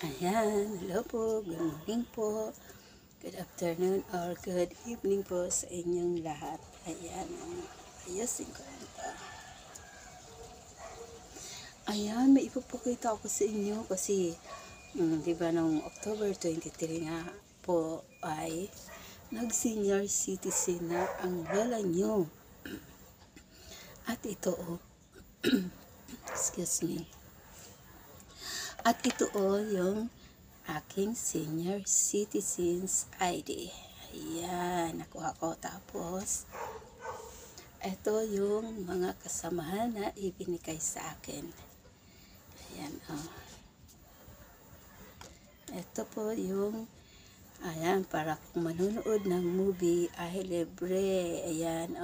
Ayan, hello po, good morning po, good afternoon or good evening po sa inyong lahat. Ayan, ayusin ko ito. Ayan, may ipapakita ako sa inyo kasi, di ba noong October 23 nga po ay nag-senior citizen na ang lola nyo. At ito excuse me. At ito yung aking senior citizens ID. Ayan, nakuha ko. Tapos, ito yung mga kasamahan na ibinigay sa akin. Ayan, Ito po yung, ayan, para kung manunood ng movie, ay libre. Ayan,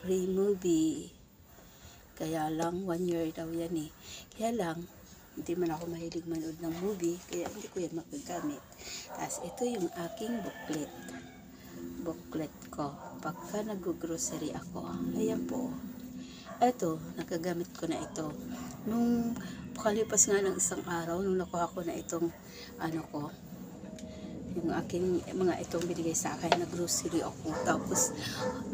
free movie. Kaya lang, 1 year daw yan eh. Kaya lang, hindi man ako mahilig manood ng movie, kaya hindi ko yan magagamit. Tapos, ito yung aking booklet ko. Pagka nag-grocery ako, ayan po. Ito, nagagamit ko na ito. Nung pakalipas nga ng isang araw, nung nakuha ko na itong, yung aking mga itong binigay sa akin, nag-grocery ako. Tapos,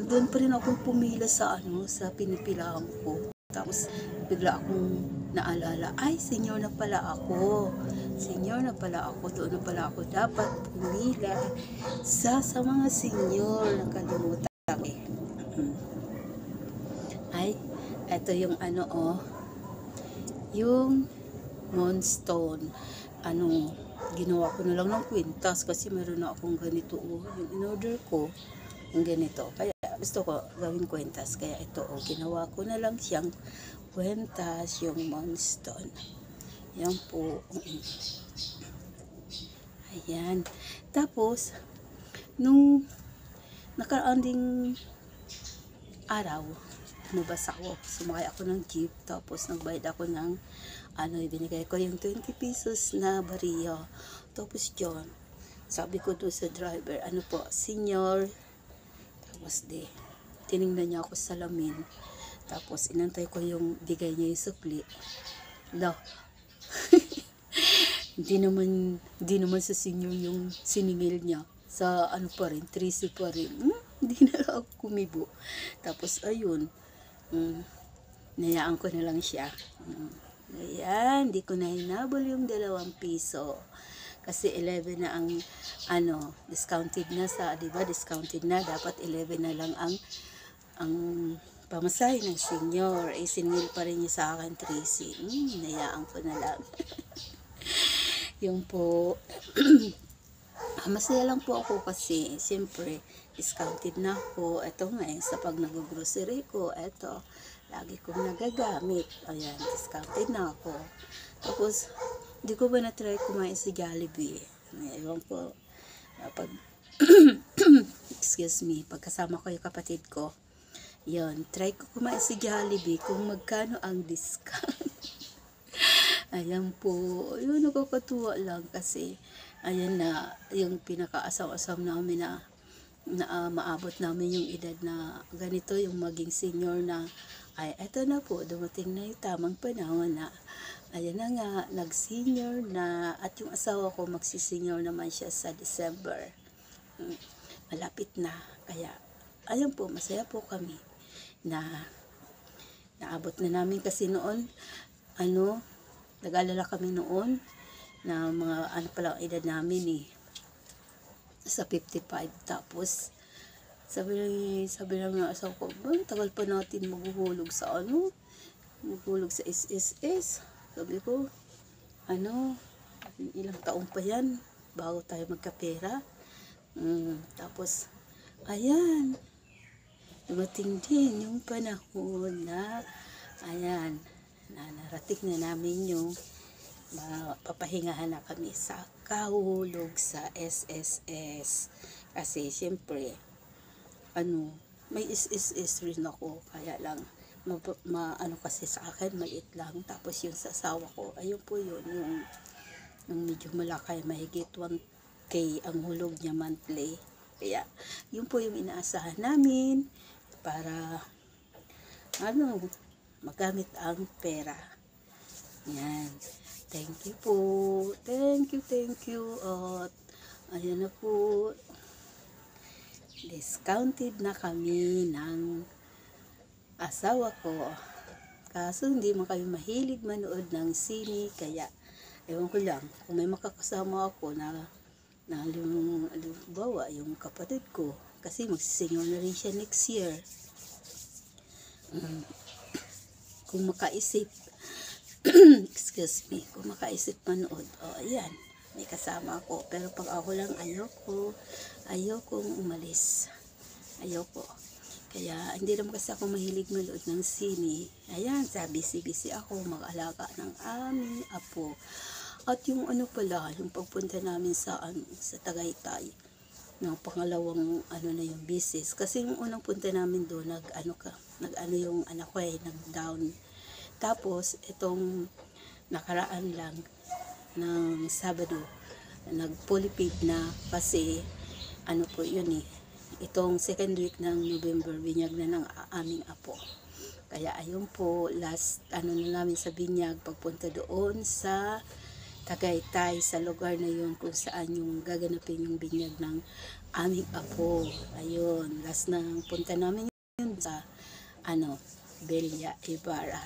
doon pa rin ako pumila sa sa pinipilahan ko. Tapos, bigla akong naalala, ay, senior na pala ako. Senior na pala ako. Doon na pala ako dapat pumila sa mga senior. Nakalimutan eh. Ay, ito yung yung Moonstone. Ginawa ko na lang ng kwintas kasi meron na akong ganito yung in-order ko yung ganito. Kaya gusto ko gawing kwintas. Kaya ito ginawa ko na lang siyang kwintas, yung Moonstone. Yan po. Ayan. Tapos, nung nakaraan ding araw, lumabas ako. Sumakay ako ng jeep. Tapos, nagbayad ako ng ibinigay ko yung 20 pesos na bariya. Tapos yun, sabi ko doon sa driver, senior. Tapos tinignan niya ako sa salamin. Tapos inantay ko yung bigay niya yung sukli. Hindi naman sa senior yung siningil niya. Sa pa rin, 3C pa rin. Hindi na ako kumibo. Tapos ayun, nayaan ko na lang siya. Ayan, di ko na hinabol yung 2 piso. Kasi 11 na ang discounted na discounted na, dapat 11 na lang ang pamasahe ng senior. Siningil pa rin niya sa akin 3C. Nayaan ko na lang. Yung po, masaya lang po ako kasi siyempre discounted na ako. Ito nga sa pag nag-grocery ko, lagi kong nagagamit. Ayan, discounted na ako. Tapos, di ko ba na-try kumain sa Jollibee? Ewan ko, excuse me, pagkasama ko yung kapatid ko, yun, try ko kumain sa Jollibee kung magkano ang discount. Ayan po, yun, nakakatuwa lang kasi, ayan na, yung pinaka-asam-asam namin na maabot namin yung edad na ganito, yung maging senior na, ay, eto na po, dumating na yung tamang panahon na, ayan na nga, nag-senior na, at yung asawa ko magsisenior naman siya sa December. Malapit na, kaya, ayan po, masaya po kami na naabot na namin kasi noon, nag-alala kami noon na mga palang edad namin sa 55. Tapos sabi lang ng asawa ko, tagal pa natin maghuhulog sa maghuhulog sa SSS. Sabi ko, ilang taon pa yan bago tayo magkapera. Tapos ayan, dumating din yung panahon na ayan, narating na namin yung papahingahan na kami sa kahulog sa SSS. Kasi siyempre, may SSS rin ako. Kaya lang, kasi sa akin, maliit lang. Tapos yung sa asawa ko, ayun po yun, yung medyo malaki, mahigit 1K ang hulog niya monthly. Kaya, yun po yung inaasahan namin para, magamit ang pera. Yan. Thank you po. Thank you. At ayan na po. Discounted na kami ng asawa ko. Kaso hindi man kami mahilig manood ng sine, kaya ewan ko lang, kung may makakasama ako na halimbawa yung kapatid ko, kasi magsisingaw na rin siya next year. Kung makaisip, excuse me, kung makaisip manood, ayan, may kasama ako. Pero pag ako lang, ayokong umalis. Ayoko. Kaya hindi naman kasi ako mahilig manood ng sine. Ayan, busy ako mag-alaga ng aming apo. At yung pala, yung pagpunta namin sa Tagaytay, ng pangalawang na yung business. Kasi yung unang punta namin doon, nag yung anak ko nag-down. Tapos, itong nakaraan lang ng Sabado, nag-polypaid na kasi po yun itong second week ng November, binyag na ng aming apo. Kaya ayun po, last na namin sa binyag, pagpunta doon sa Tagaytay, sa lugar na yun kung saan yung gaganapin yung binyag ng aming apo. Ayun, last na punta namin yun sa Belia, Ibarra.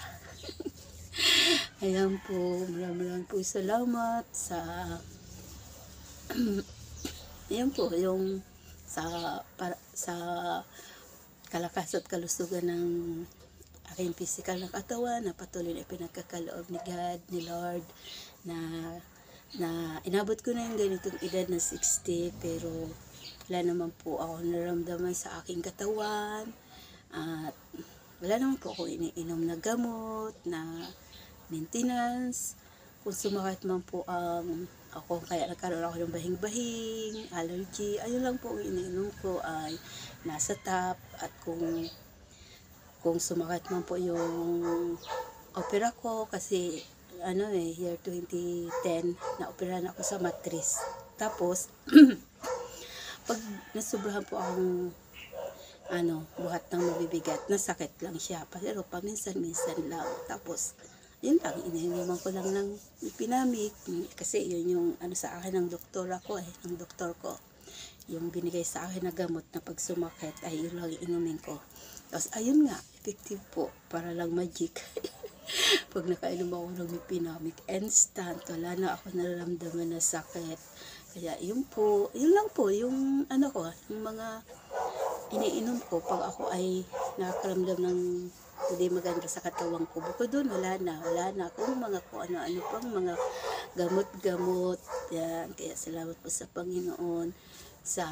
Ayan po, maraming po salamat sa ayan po, yung sa kalakas at kalusugan ng aking physical na katawan, na patuloy na pinagkakaloob ni God, ni Lord, na inabot ko na yung ganitong edad na 60, pero wala naman po ako naramdaman sa aking katawan, at wala naman po ako iniinom na gamot, na maintenance. Kung sumakit man po ako, kaya nagkaroon ako ng bahing-bahing, allergy, ayun lang po ang iniinom ko ay nasa top. At kung sumakit man po yung opera ko, kasi year 2010 na operahan ako sa matris. Tapos pag nasubrahan po akong buhat ng mabibigat, nasakit lang siya, pero paminsan-minsan lang. Tapos yun lang, iniinuman ko lang ng Pinamik, kasi yun yung sa akin ng doktora ko ng doktor ko, yung binigay sa akin na gamot na pag sumakit ay yun lang inumin ko. Tapos ayun nga, effective po, para lang magic. Pag nakainom ako ng Pinamik, instant, wala na ako nararamdaman na sakit. Kaya yun lang po yung yung mga iniinom ko pag ako ay nakakaramdam ng hindi maganda sa katawan ko. Bukod doon, wala na. Kung ano-ano pang mga gamot-gamot. Yan. Kaya salamat po sa Panginoon sa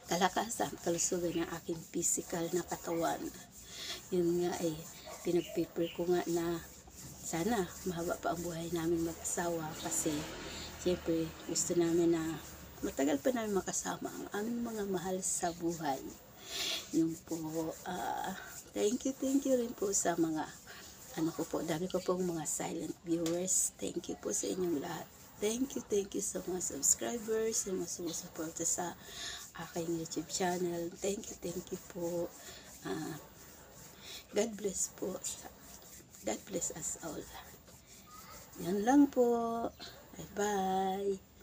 kalakasan, kalusugan ng aking physical na katawan. Yun nga pinag-prepare ko nga na sana mahaba pa ang buhay namin mag-asawa, kasi siyempre gusto namin na matagal pa namin makasama ang aming mga mahal sa buhay. Yun po, thank you rin po sa mga dami ko pong mga silent viewers. Thank you po sa inyong lahat. Thank you sa mga subscribers, sa mga sumusuporta sa aking YouTube channel. Thank you po. God bless po. God bless us all. Yan lang po. Bye bye.